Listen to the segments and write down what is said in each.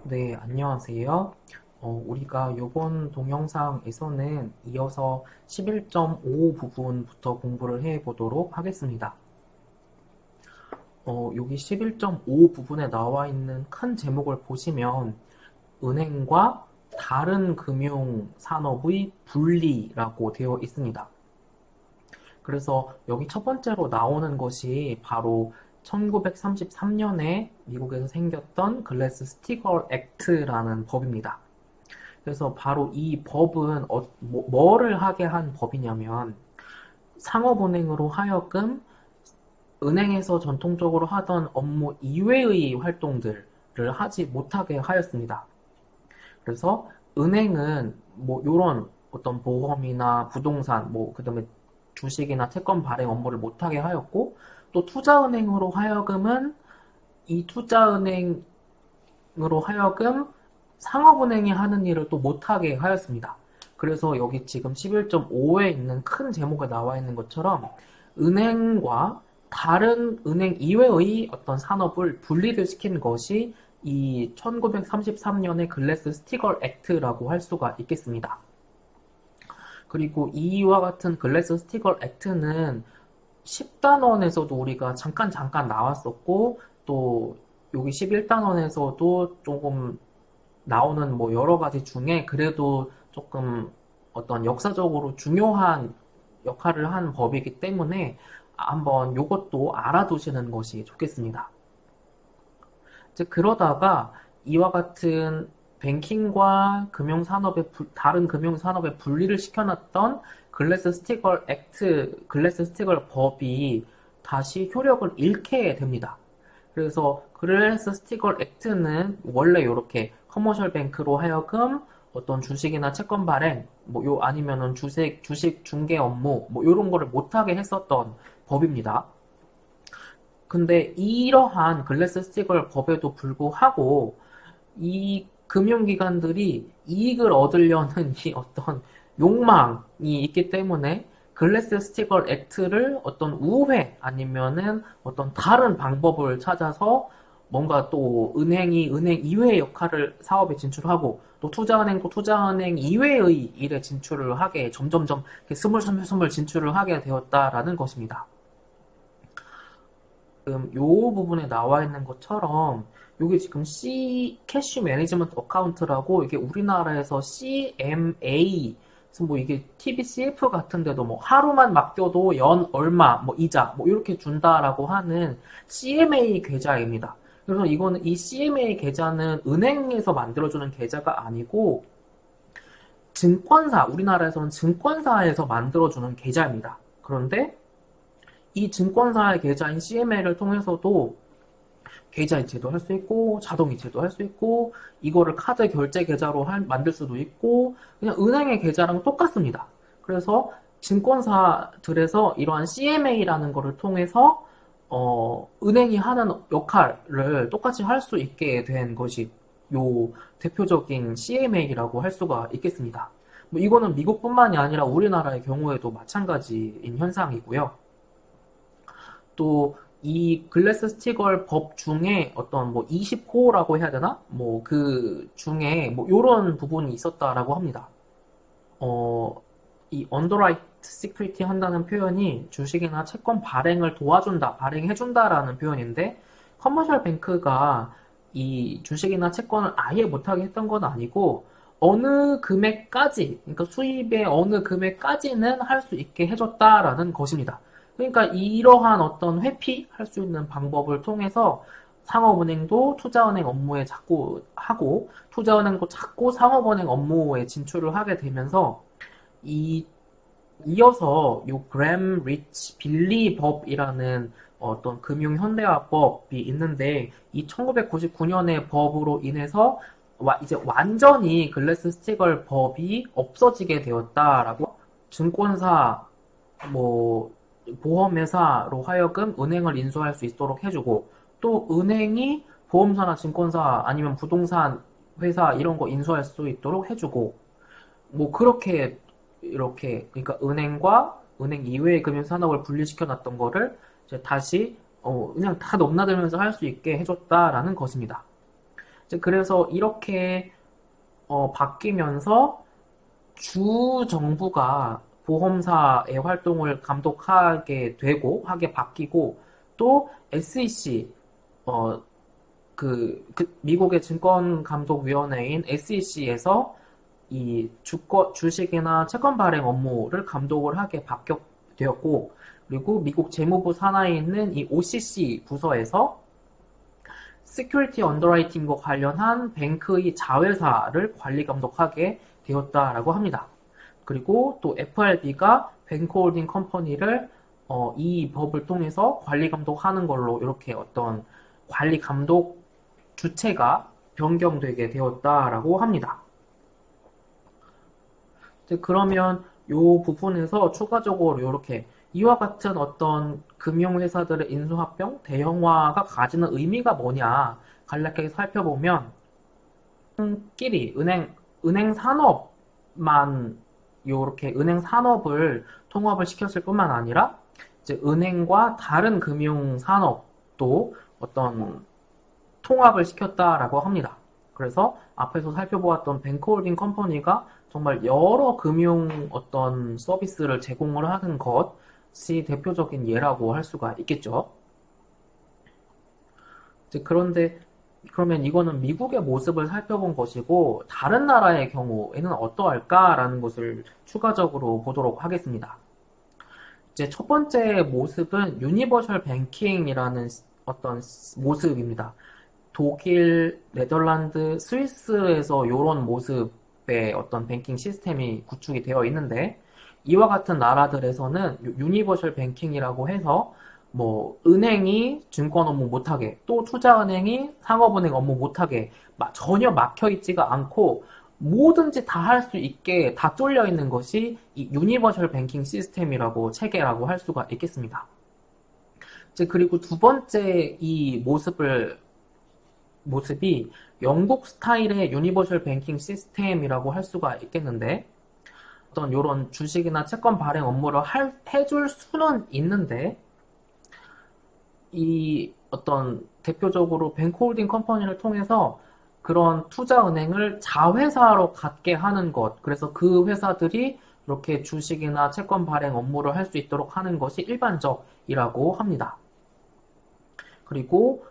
네, 안녕하세요. 우리가 이번 동영상에서는 이어서 11.5 부분부터 공부를 해 보도록 하겠습니다. 여기 11.5 부분에 나와 있는 큰 제목을 보시면 은행과 다른 금융 산업의 분리라고 되어 있습니다. 그래서 여기 첫 번째로 나오는 것이 바로 1933년에 미국에서 생겼던 글래스 스티걸 액트라는 법입니다. 그래서 바로 이 법은 뭐를 하게 한 법이냐면 상업은행으로 하여금 은행에서 전통적으로 하던 업무 이외의 활동들을 하지 못하게 하였습니다. 그래서 은행은 뭐 이런 어떤 보험이나 부동산, 뭐 그다음에 주식이나 채권 발행 업무를 못하게 하였고, 또 투자은행으로 하여금은 이 투자은행으로 하여금 상업은행이 하는 일을 또 못하게 하였습니다. 그래서 여기 지금 11.5에 있는 큰 제목에 나와 있는 것처럼 은행과 다른 은행 이외의 어떤 산업을 분리를 시킨 것이 이 1933년의 글래스 스티걸 액트라고 할 수가 있겠습니다. 그리고 이와 같은 글래스 스티걸 액트는 10단원에서도 우리가 잠깐 나왔었고, 또 여기 11단원에서도 조금 나오는 뭐 여러 가지 중에 그래도 조금 어떤 역사적으로 중요한 역할을 한 법이기 때문에 한번 이것도 알아두시는 것이 좋겠습니다. 즉 그러다가 이와 같은 뱅킹과 다른 금융산업의 분리를 시켜놨던 글래스 스티걸 액트, 글래스 스티걸 법이 다시 효력을 잃게 됩니다. 그래서 글래스 스티걸 액트는 원래 이렇게 커머셜 뱅크로 하여금 어떤 주식이나 채권 발행, 아니면은 주식 중개 업무, 요런 거를 못하게 했었던 법입니다. 근데 이러한 글래스 스티걸 법에도 불구하고 이 금융기관들이 이익을 얻으려는 이 어떤 욕망이 있기 때문에 글래스 스티걸 액트를 어떤 우회 아니면은 어떤 다른 방법을 찾아서 뭔가 또 은행이 은행 이외의 역할을 사업에 진출하고 또 투자은행도 투자은행 이외의 일에 진출을 하게 점점점 스물스물 진출을 하게 되었다라는 것입니다. 지금 요 부분에 나와 있는 것처럼 요게 지금 캐시 매니지먼트 어카운트라고 이게 우리나라에서 CMA 그래서 뭐 이게 TBCF 같은데도 뭐 하루만 맡겨도 연 얼마 뭐 이자 뭐 이렇게 준다라고 하는 CMA 계좌입니다. 그래서 이거는 이 CMA 계좌는 은행에서 만들어주는 계좌가 아니고 우리나라에서는 증권사에서 만들어주는 계좌입니다. 그런데 이 증권사의 계좌인 CMA를 통해서도 계좌 이체도 할 수 있고 자동 이체도 할 수 있고 이거를 카드 결제 계좌로 만들 수도 있고 그냥 은행의 계좌랑 똑같습니다. 그래서 증권사들에서 이러한 CMA라는 거를 통해서 은행이 하는 역할을 똑같이 할 수 있게 된 것이 요 대표적인 CMA라고 할 수가 있겠습니다. 뭐 이거는 미국뿐만이 아니라 우리나라의 경우에도 마찬가지인 현상이고요. 또 이 글래스 스티걸 법 중에 어떤 뭐 20호라고 해야 되나? 뭐 그 중에 뭐 요런 부분이 있었다라고 합니다. 이 언더라이트 시큐리티 한다는 표현이 주식이나 채권 발행을 도와준다, 발행해준다라는 표현인데 커머셜 뱅크가 이 주식이나 채권을 아예 못하게 했던 건 아니고 어느 금액까지, 그러니까 수입의 어느 금액까지는 할 수 있게 해줬다라는 것입니다. 그러니까 이러한 어떤 회피할 수 있는 방법을 통해서 상업은행도 투자은행 업무에 자꾸 하고 투자은행도 자꾸 상업은행 업무에 진출을 하게 되면서 이어서 요 그램 리치 빌리 법이라는 어떤 금융 현대화법이 있는데 이 1999년의 법으로 인해서 이제 완전히 글래스 스티걸 법이 없어지게 되었다라고 증권사 뭐 보험회사로 하여금 은행을 인수할 수 있도록 해주고 또 은행이 보험사나 증권사 아니면 부동산 회사 이런 거 인수할 수 있도록 해주고 뭐 그렇게 이렇게 그러니까 은행과 은행 이외의 금융 산업을 분리시켜 놨던 거를 이제 다시 그냥 다 넘나들면서 할 수 있게 해줬다라는 것입니다. 이제 그래서 이렇게 바뀌면서 주 정부가 보험사의 활동을 감독하게 되고 하게 바뀌고 또 SEC 미국의 증권감독위원회인 SEC에서 이 주식이나 채권 발행 업무를 감독을 하게 되었고, 그리고 미국 재무부 산하에 있는 이 OCC 부서에서 시큐리티 언더라이팅과 관련한 뱅크의 자회사를 관리 감독하게 되었다라고 합니다. 그리고 또 FRB가 뱅크홀딩 컴퍼니를 이 법을 통해서 관리 감독하는 걸로 이렇게 어떤 관리 감독 주체가 변경되게 되었다라고 합니다. 그러면 이 부분에서 추가적으로 이렇게 이와 같은 어떤 금융회사들의 인수합병, 대형화가 가지는 의미가 뭐냐 간략하게 살펴보면 끼리 은행 산업만 이렇게 은행 산업을 통합을 시켰을 뿐만 아니라 이제 은행과 다른 금융 산업도 어떤 통합을 시켰다라고 합니다. 그래서 앞에서 살펴보았던 뱅크홀딩 컴퍼니가 정말 여러 금융 어떤 서비스를 제공을 하는 것이 대표적인 예라고 할 수가 있겠죠. 그런데 그러면 이거는 미국의 모습을 살펴본 것이고 다른 나라의 경우에는 어떠할까라는 것을 추가적으로 보도록 하겠습니다. 이제 첫 번째 모습은 유니버셜 뱅킹이라는 어떤 모습입니다. 독일, 네덜란드, 스위스에서 이런 모습의 어떤 뱅킹 시스템이 구축이 되어 있는데 이와 같은 나라들에서는 유니버셜 뱅킹이라고 해서 뭐 은행이 증권 업무 못하게 또 투자은행이 상업은행 업무 못하게 전혀 막혀 있지가 않고 뭐든지 다 할 수 있게 다 뚫려 있는 것이 이 유니버셜 뱅킹 시스템이라고 체계라고 할 수가 있겠습니다. 그리고 두 번째 이 모습이 영국 스타일의 유니버셜 뱅킹 시스템이라고 할 수가 있겠는데 어떤 이런 주식이나 채권 발행 업무를 해줄 수는 있는데 이 어떤 대표적으로 뱅크홀딩 컴퍼니를 통해서 그런 투자은행을 자회사로 갖게 하는 것, 그래서 그 회사들이 이렇게 주식이나 채권 발행 업무를 할 수 있도록 하는 것이 일반적이라고 합니다. 그리고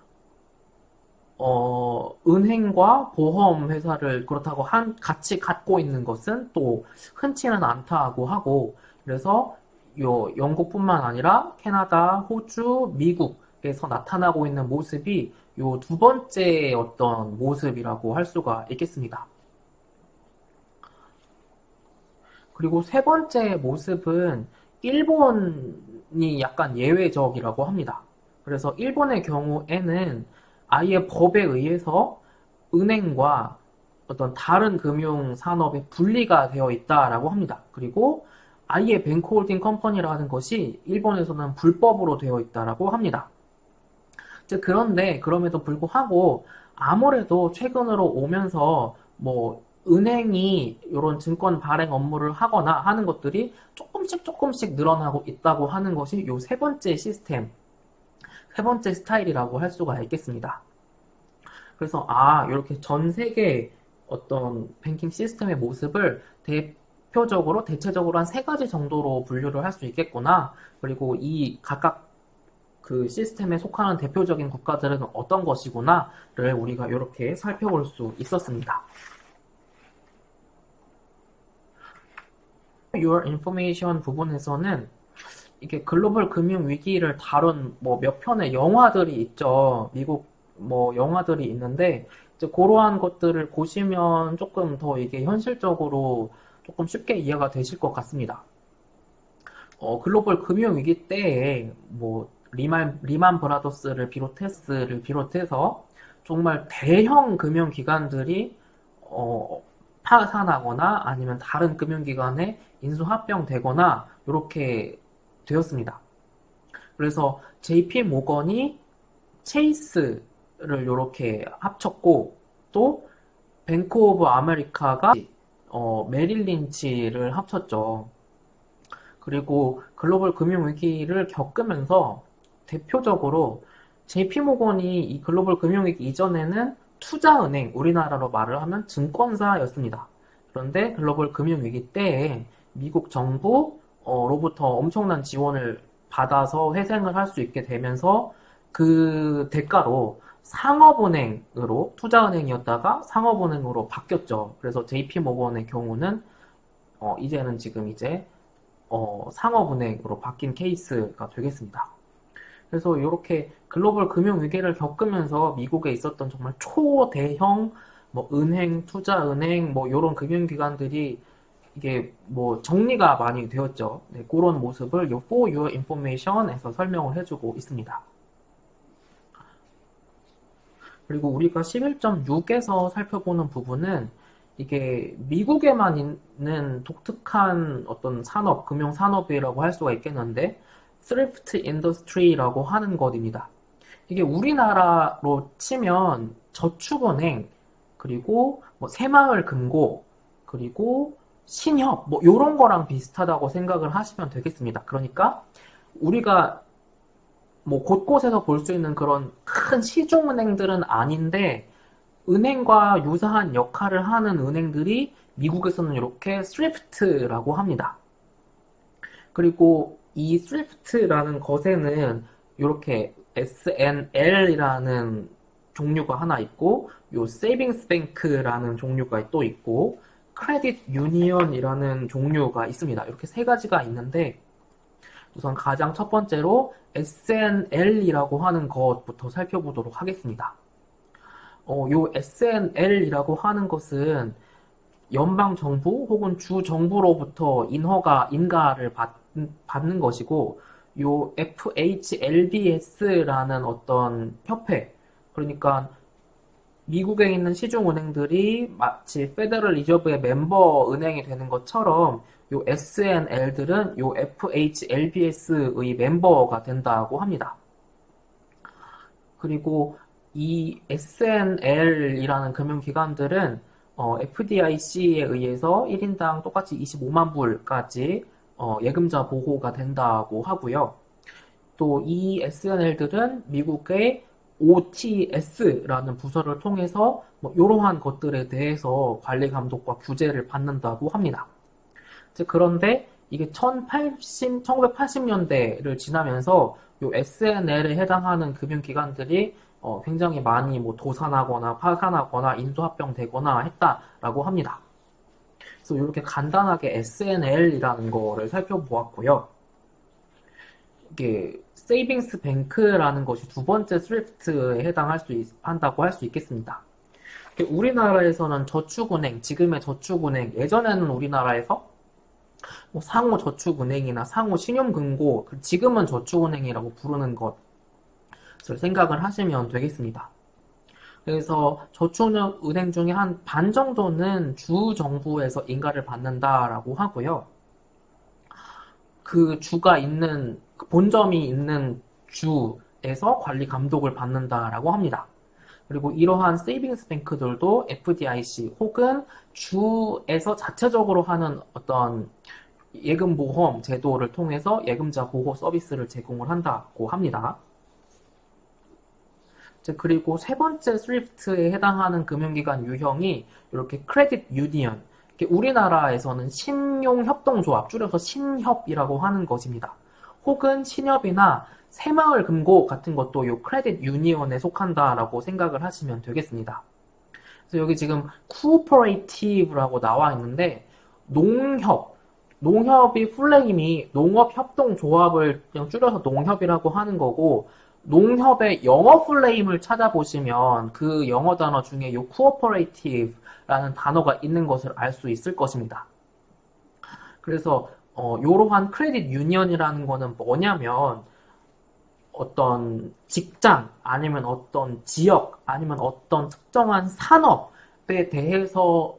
은행과 보험 회사를 그렇다고 같이 갖고 있는 것은 또 흔치는 않다고 하고, 그래서 영국뿐만 아니라 캐나다, 호주, 미국에서 나타나고 있는 모습이 요 두 번째 어떤 모습이라고 할 수가 있겠습니다. 그리고 세 번째 모습은 일본이 약간 예외적이라고 합니다. 그래서 일본의 경우에는 아예 법에 의해서 은행과 어떤 다른 금융 산업의 분리가 되어 있다라고 합니다. 그리고 아예 뱅크홀딩 컴퍼니라는 것이 일본에서는 불법으로 되어 있다라고 합니다. 그런데 그럼에도 불구하고 아무래도 최근으로 오면서 뭐 은행이 이런 증권 발행 업무를 하거나 하는 것들이 조금씩 늘어나고 있다고 하는 것이 요 세 번째 시스템, 세 번째 스타일이라고 할 수가 있겠습니다. 그래서 이렇게 전 세계 어떤 뱅킹 시스템의 모습을 대체적으로 한 세 가지 정도로 분류를 할 수 있겠구나. 그리고 이 각각 그 시스템에 속하는 대표적인 국가들은 어떤 것이구나를 우리가 이렇게 살펴볼 수 있었습니다. Your Information 부분에서는 이게 글로벌 금융 위기를 다룬 뭐 몇 편의 영화들이 있죠. 미국 뭐 영화들이 있는데 이제 그러한 것들을 보시면 조금 더 이게 현실적으로 조금 쉽게 이해가 되실 것 같습니다. 글로벌 금융 위기 때에 뭐 리만 브라더스를 비롯해서 정말 대형 금융기관들이 파산하거나 아니면 다른 금융기관에 인수합병되거나 이렇게 되었습니다. 그래서 JP 모건이 체이스를 이렇게 합쳤고 또 뱅크 오브 아메리카가 메릴 린치를 합쳤죠. 그리고 글로벌 금융위기를 겪으면서 대표적으로 JP 모건이 이 글로벌 금융위기 이전에는 투자은행, 우리나라로 말을 하면 증권사였습니다. 그런데 글로벌 금융위기 때에 미국 정부로부터 엄청난 지원을 받아서 회생을 할 수 있게 되면서 그 대가로 상업은행으로, 투자은행이었다가 상업은행으로 바뀌었죠. 그래서 JP모건의 경우는 이제는 지금 이제 상업은행으로 바뀐 케이스가 되겠습니다. 그래서 이렇게 글로벌 금융 위기를 겪으면서 미국에 있었던 정말 초대형 뭐 은행, 투자은행 뭐 이런 금융기관들이 이게 뭐 정리가 많이 되었죠. 네, 그런 모습을 요 For Your Information에서 설명을 해주고 있습니다. 그리고 우리가 11.6에서 살펴보는 부분은 이게 미국에만 있는 독특한 어떤 산업, 금융 산업이라고 할 수가 있겠는데 thrift industry라고 하는 것입니다. 이게 우리나라로 치면 저축은행, 그리고 뭐 새마을금고, 그리고 신협, 뭐 요런 거랑 비슷하다고 생각을 하시면 되겠습니다. 그러니까 우리가 뭐 곳곳에서 볼 수 있는 그런 큰 시중은행들은 아닌데 은행과 유사한 역할을 하는 은행들이 미국에서는 이렇게 thrift라고 합니다. 그리고 이 thrift라는 것에는 이렇게 SNL이라는 종류가 하나 있고, 요 savings bank라는 종류가 또 있고, credit union이라는 종류가 있습니다. 이렇게 세 가지가 있는데, 우선 가장 첫 번째로 SNL이라고 하는 것부터 살펴보도록 하겠습니다. 요 SNL이라고 하는 것은 연방정부 혹은 주정부로부터 인가를 받는 것이고, 요 FHLBS라는 어떤 협회, 그러니까 미국에 있는 시중은행들이 마치 페더럴 리저브의 멤버 은행이 되는 것처럼 요 SNL들은 요 FHLBS의 멤버가 된다고 합니다. 그리고 이 SNL이라는 금융기관들은 FDIC에 의해서 1인당 똑같이 25만 불까지 예금자 보호가 된다고 하고요. 또 이 SNL들은 미국의 OTS라는 부서를 통해서 뭐 이러한 것들에 대해서 관리 감독과 규제를 받는다고 합니다. 그런데 이게 1980년대를 지나면서 요 SNL에 해당하는 금융기관들이 굉장히 많이 뭐 도산하거나 파산하거나 인수합병되거나 했다라고 합니다. 그래서 이렇게 간단하게 SNL이라는 거를 살펴보았고요. 이게 세이빙스 뱅크라는 것이 두 번째 스리프트에 한다고 할 수 있겠습니다. 우리나라에서는 저축은행, 지금의 저축은행, 예전에는 우리나라에서 뭐 상호저축은행이나 상호신용금고, 지금은 저축은행이라고 부르는 것을 생각을 하시면 되겠습니다. 그래서 저축은행 중에 한 반 정도는 주정부에서 인가를 받는다라고 하고요. 그 주가 있는, 본점이 있는 주에서 관리 감독을 받는다라고 합니다. 그리고 이러한 세이빙스 뱅크들도 FDIC 혹은 주에서 자체적으로 하는 어떤 예금보험 제도를 통해서 예금자 보호 서비스를 제공을 한다고 합니다. 그리고 세 번째 스위프트에 해당하는 금융기관 유형이 이렇게 크레딧 유니언, 우리나라에서는 신용협동조합, 줄여서 신협이라고 하는 것입니다. 혹은 신협이나 새마을금고 같은 것도 이 크레딧 유니언에 속한다라고 생각을 하시면 되겠습니다. 그래서 여기 지금 코오퍼레이티브라고 나와 있는데 농협이 풀네임이 농업협동조합을 그냥 줄여서 농협이라고 하는 거고, 농협의 영어 풀네임을 찾아보시면 그 영어 단어 중에 이 cooperative라는 단어가 있는 것을 알 수 있을 것입니다. 그래서 이러한 크레딧 유니언이라는 거는 뭐냐면 어떤 직장 아니면 어떤 지역 아니면 어떤 특정한 산업에 대해서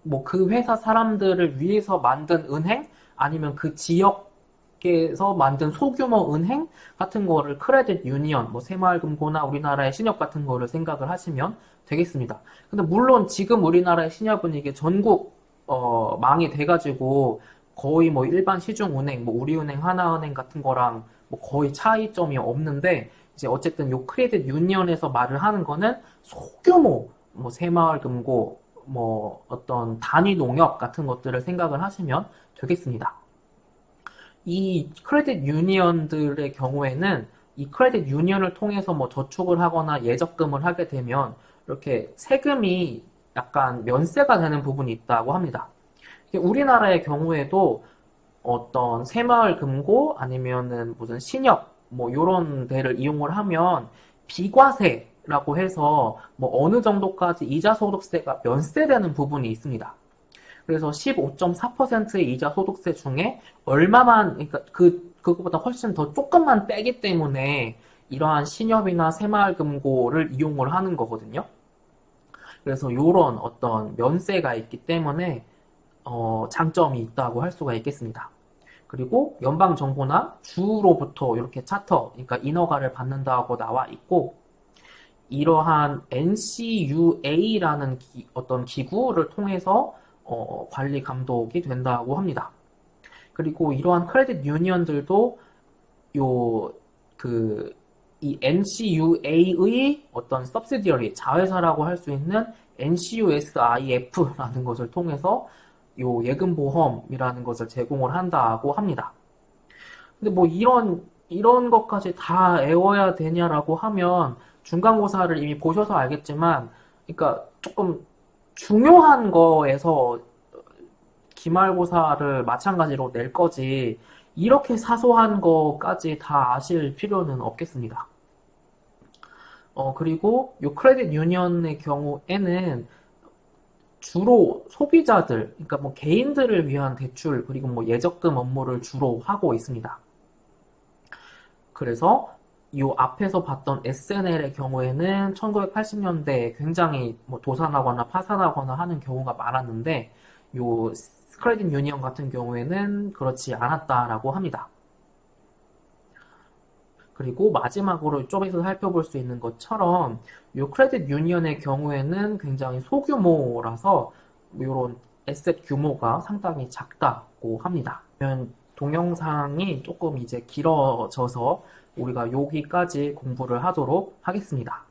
뭐 그 회사 사람들을 위해서 만든 은행 아니면 그 지역에서 만든 소규모 은행 같은 거를 크레딧 유니언, 뭐 새마을금고나 우리나라의 신협 같은 거를 생각을 하시면 되겠습니다. 근데 물론 지금 우리나라의 신협은 이게 전국 망이 돼가지고 거의 뭐 일반 시중은행, 뭐 우리은행, 하나은행 같은 거랑 뭐 거의 차이점이 없는데 이제 어쨌든 요 크레딧 유니언에서 말을 하는 거는 소규모 뭐 새마을금고 뭐 어떤 단위 농협 같은 것들을 생각을 하시면 되겠습니다. 이 크레딧 유니언들의 경우에는 이 크레딧 유니언을 통해서 뭐 저축을 하거나 예적금을 하게 되면 이렇게 세금이 약간 면세가 되는 부분이 있다고 합니다. 우리나라의 경우에도 어떤 새마을금고 아니면은 무슨 신협 뭐 요런 데를 이용을 하면 비과세라고 해서 뭐 어느 정도까지 이자 소득세가 면세되는 부분이 있습니다. 그래서 15.4%의 이자 소득세 중에 얼마만, 그러니까 그거보다 훨씬 더 조금만 빼기 때문에 이러한 신협이나 새마을금고를 이용을 하는 거거든요. 그래서 이런 어떤 면세가 있기 때문에, 장점이 있다고 할 수가 있겠습니다. 그리고 연방정부나 주로부터 이렇게 차터, 그러니까 인허가를 받는다고 나와 있고, 이러한 NCUA라는 어떤 기구를 통해서 관리 감독이 된다고 합니다. 그리고 이러한 크레딧 유니언들도 이 NCUA의 어떤 subsidiary 자회사라고 할 수 있는 NCUSIF라는 것을 통해서 요 예금보험이라는 것을 제공을 한다고 합니다. 근데 뭐 이런 것까지 다 외워야 되냐라고 하면 중간고사를 이미 보셔서 알겠지만, 그러니까 조금 중요한 거에서 기말고사를 마찬가지로 낼 거지, 이렇게 사소한 거까지 다 아실 필요는 없겠습니다. 그리고 요 크레딧 유니언의 경우에는 주로 소비자들, 그러니까 뭐 개인들을 위한 대출, 그리고 뭐 예적금 업무를 주로 하고 있습니다. 그래서 이 앞에서 봤던 SNL의 경우에는 1980년대에 굉장히 뭐 도산하거나 파산하거나 하는 경우가 많았는데, 요 크레딧 유니언 같은 경우에는 그렇지 않았다라고 합니다. 그리고 마지막으로 쪽에서 살펴볼 수 있는 것처럼 요 크레딧 유니언의 경우에는 굉장히 소규모라서 이런 에셋 규모가 상당히 작다고 합니다. 동영상이 조금 이제 길어져서 우리가 여기까지 공부를 하도록 하겠습니다.